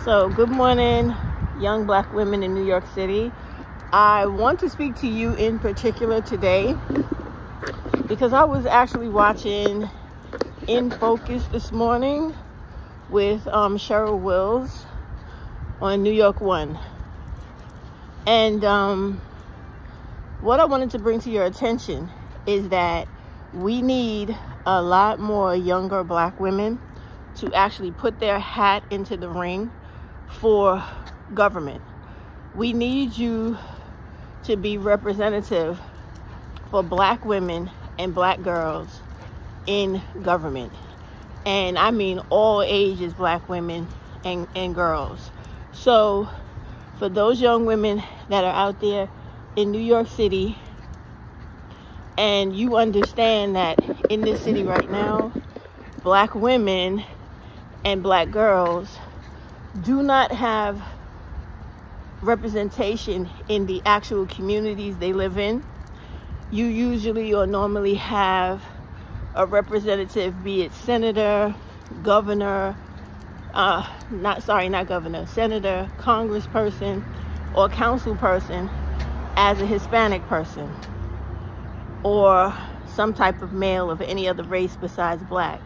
So good morning, young black women in New York City. I want to speak to you in particular today because I was actually watching In Focus this morning with Cheryl Wills on New York One. And what I wanted to bring to your attention is that we need a lot more younger black women to actually put their hat into the ring for government. We need you to be representative for black women and black girls in government. And I mean all ages black women and girls. So for those young women that are out there in New York City, and you understand that in this city right now, black women and black girls do not have representation in the actual communities they live in. You usually or normally have a representative, be it senator, governor, senator, congressperson, or council person as a Hispanic person, or some type of male of any other race besides black,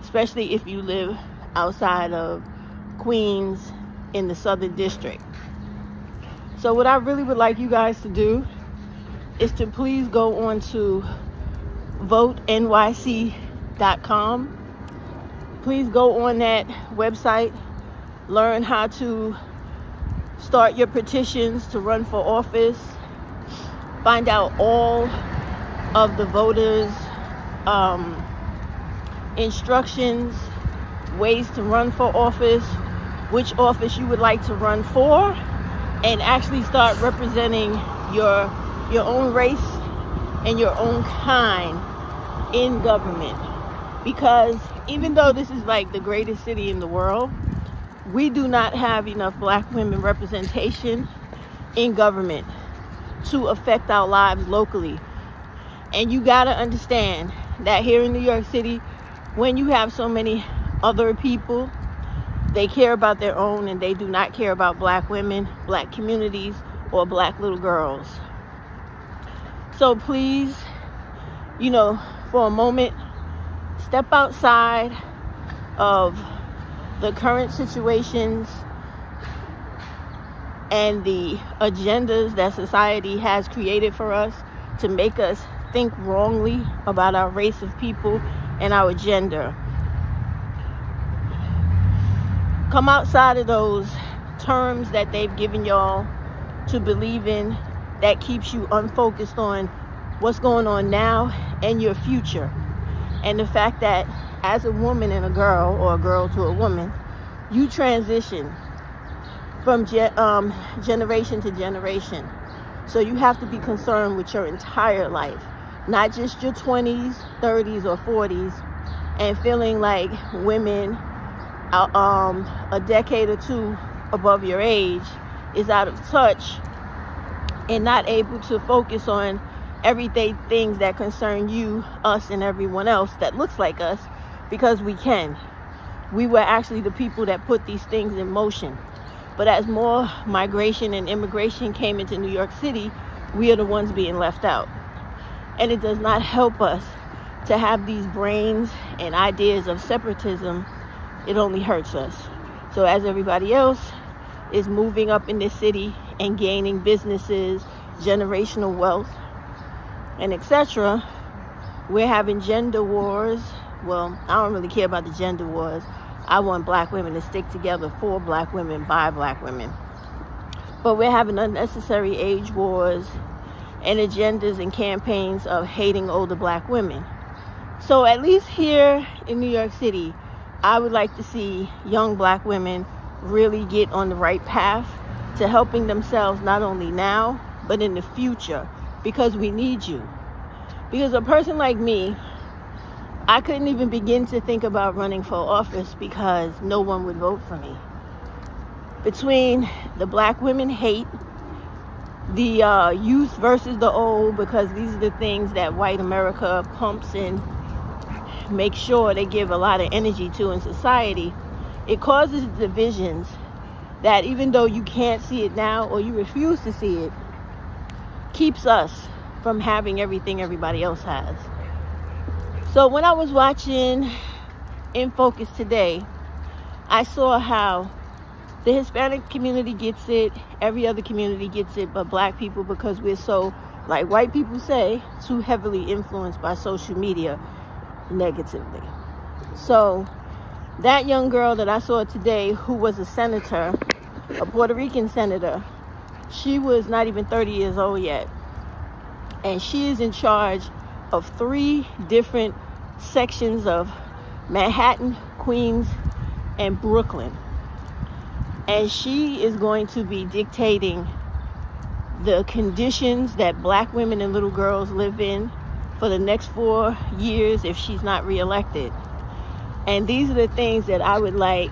especially if you live outside of Queens in the Southern District. So what I really would like you guys to do is to please go on to votenyc.com. Please go on that website, learn how to start your petitions to run for office, find out all of the voters' instructions, ways to run for office, which office you would like to run for, and actually start representing your own race and your own kind in government. Because even though this is like the greatest city in the world, we do not have enough black women representation in government to affect our lives locally. And you gotta understand that here in New York City, when you have so many other people, they care about their own and they do not care about black women, black communities, or black little girls. So please, for a moment, step outside of the current situations and the agendas that society has created for us to make us think wrongly about our race of people and our gender. Come outside of those terms that they've given y'all to believe in that keeps you unfocused on what's going on now and your future. And the fact that as a woman and a girl, or a girl to a woman, you transition from generation to generation. So you have to be concerned with your entire life, not just your 20s, 30s, or 40s, and feeling like women a decade or two above your age is out of touch and not able to focus on everyday things that concern you, us, and everyone else that looks like us, because we can. We were actually the people that put these things in motion. But as more migration and immigration came into New York City, we are the ones being left out. And it does not help us to have these brains and ideas of separatism. It only hurts us. So as everybody else is moving up in this city and gaining businesses, generational wealth, and etc., we're having gender wars. Well, I don't really care about the gender wars. I want black women to stick together for black women, by black women. But we're having unnecessary age wars and agendas and campaigns of hating older black women. So at least here in New York City, I would like to see young black women really get on the right path to helping themselves, not only now, but in the future, because we need you. Because a person like me, I couldn't even begin to think about running for office because no one would vote for me. Between the black women hate, the youth versus the old, because these are the things that white America pumps in, make sure they give a lot of energy to in society, it causes divisions that even though you can't see it now or you refuse to see it, keeps us from having everything everybody else has. So when I was watching In Focus today, I saw how the Hispanic community gets it, every other community gets it, but black people, because we're so, like white people say, too heavily influenced by social media negatively. So that young girl that I saw today, who was a senator, a Puerto Rican senator, she was not even 30 years old yet. And she is in charge of 3 different sections of Manhattan, Queens, and Brooklyn. And she is going to be dictating the conditions that black women and little girls live in for the next 4 years if she's not reelected. And these are the things that I would like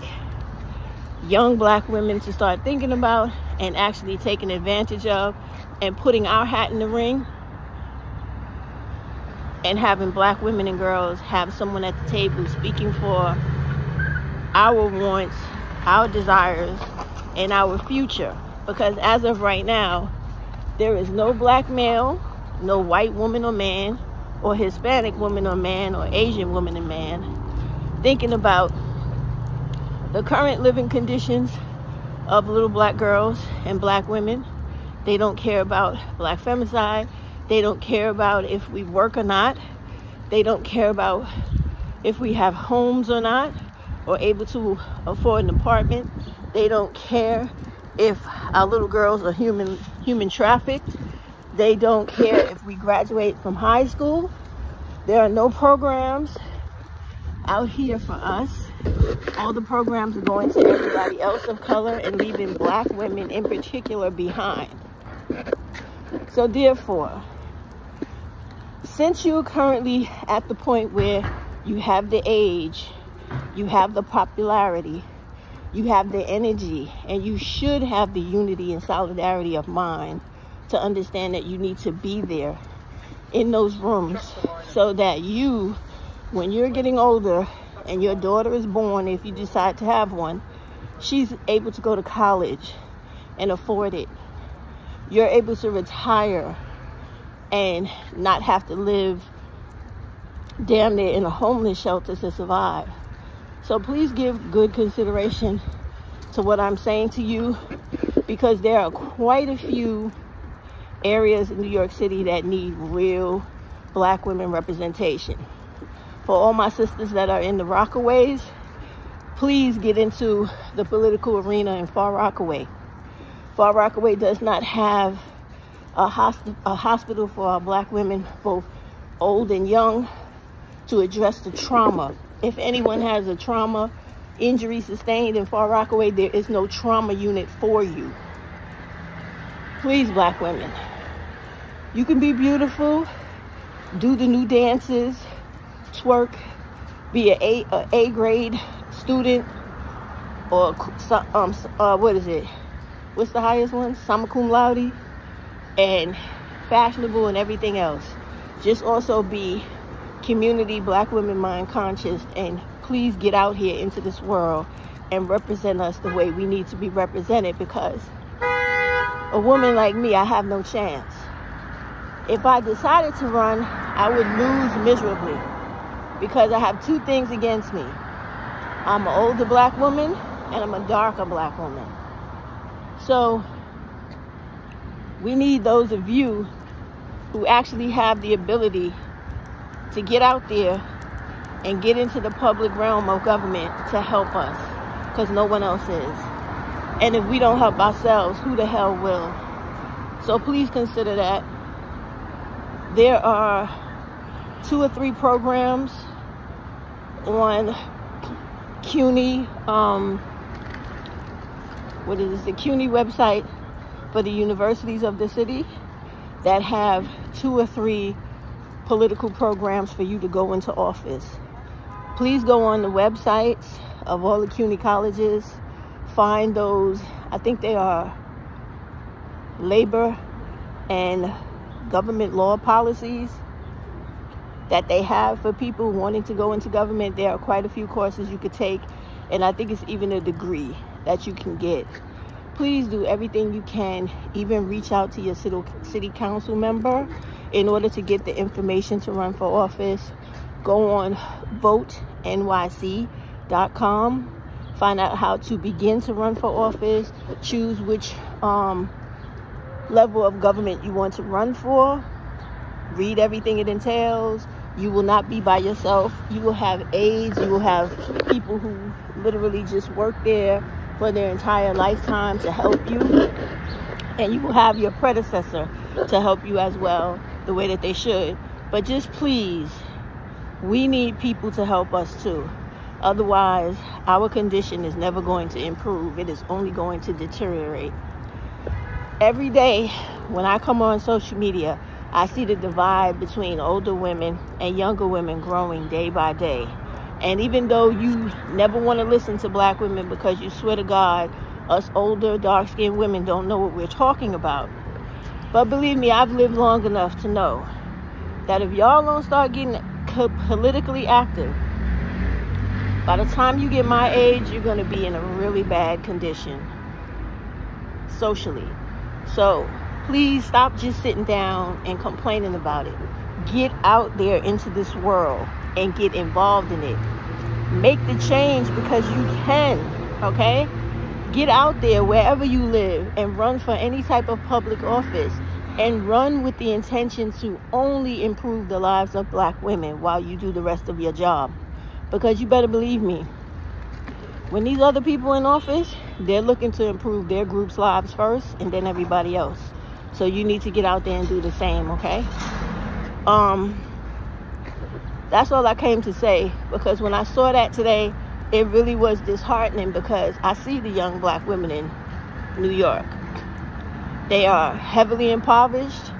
young black women to start thinking about and actually taking advantage of, and putting our hat in the ring, and having black women and girls have someone at the table speaking for our wants, our desires, and our future. Because as of right now, there is no black male, no white woman or man, or Hispanic woman or man, or Asian woman and man thinking about the current living conditions of little black girls and black women. They don't care about black femicide. They don't care about if we work or not. They don't care about if we have homes or not, or able to afford an apartment. They don't care if our little girls are human trafficked. They don't care if we graduate from high school. There are no programs out here for us. All the programs are going to everybody else of color and leaving black women in particular behind. So therefore, since you're currently at the point where you have the age, you have the popularity, you have the energy, and you should have the unity and solidarity of mind to understand that you need to be there in those rooms, so that you, when you're getting older and your daughter is born, if you decide to have one, she's able to go to college and afford it. You're able to retire and not have to live damn near in a homeless shelter to survive. So please give good consideration to what I'm saying to you, because there are quite a few areas in New York City that need real black women representation. For all my sisters that are in the Rockaways, please get into the political arena in Far Rockaway. Far Rockaway does not have a hospital for our black women, both old and young, to address the trauma. If anyone has a trauma injury sustained in Far Rockaway, there is no trauma unit for you. Please, black women, you can be beautiful, do the new dances, twerk, be an A grade student, or what is it? What's the highest one? Summa cum laude, and fashionable and everything else. Just also be community black women mind conscious, and please get out here into this world and represent us the way we need to be represented, because a woman like me, I have no chance. If I decided to run, I would lose miserably, because I have 2 things against me. I'm an older black woman and I'm a darker black woman. So we need those of you who actually have the ability to get out there and get into the public realm of government to help us, because no one else is. And if we don't help ourselves, who the hell will? So please consider that. There are 2 or 3 programs on CUNY, the CUNY website for the universities of the city, that have 2 or 3 political programs for you to go into office. Please go on the websites of all the CUNY colleges, find those, I think they are labor and government law policies that they have for people wanting to go into government. There are quite a few courses you could take, and I think it's even a degree that you can get. please do everything you can, even reach out to your city council member in order to get the information to run for office. Go on votenyc.com, find out how to begin to run for office, choose which level of government you want to run for, read everything it entails. You will not be by yourself. You will have aides, you will have people who literally just work there for their entire lifetime to help you, and you will have your predecessor to help you as well, the way that they should. But just please, we need people to help us too. Otherwise, our condition is never going to improve. It is only going to deteriorate. Every day when I come on social media, I see the divide between older women and younger women growing day by day. And even though you never want to listen to black women because you swear to God, us older, dark-skinned women don't know what we're talking about. But believe me, I've lived long enough to know that if y'all don't start getting politically active, by the time you get my age, you're going to be in a really bad condition socially. So please stop just sitting down and complaining about it. Get out there into this world and get involved in it. Make the change because you can, okay? Get out there wherever you live and run for any type of public office, and run with the intention to only improve the lives of black women while you do the rest of your job. Because you better believe me, when these other people in office, they're looking to improve their group's lives first and then everybody else. So you need to get out there and do the same, okay? That's all I came to say, because when I saw that today, it really was disheartening, because I see the young black women in New York. They are heavily impoverished.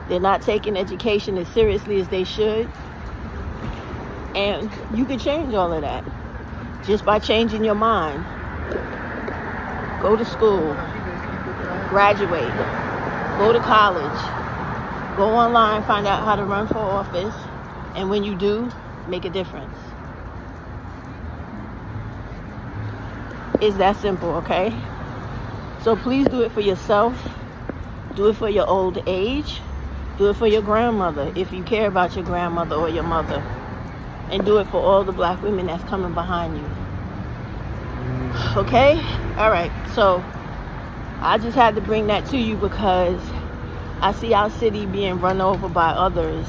They're not taking education as seriously as they should. And you can change all of that just by changing your mind. Go to school, graduate, go to college, go online, find out how to run for office, and when you do, make a difference. It's that simple, okay? So please do it for yourself. Do it for your old age. Do it for your grandmother, if you care about your grandmother or your mother. And do it for all the black women that's coming behind you. Okay? All right. So I just had to bring that to you because I see our city being run over by others,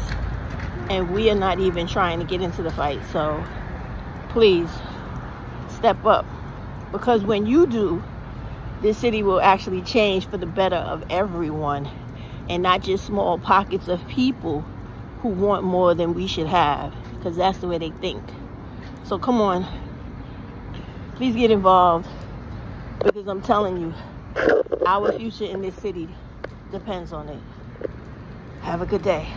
and we are not even trying to get into the fight. So please step up, because when you do, this city will actually change for the better of everyone, and not just small pockets of people who want more than we should have, because that's the way they think. So come on, please get involved, because I'm telling you, our future in this city depends on it. Have a good day.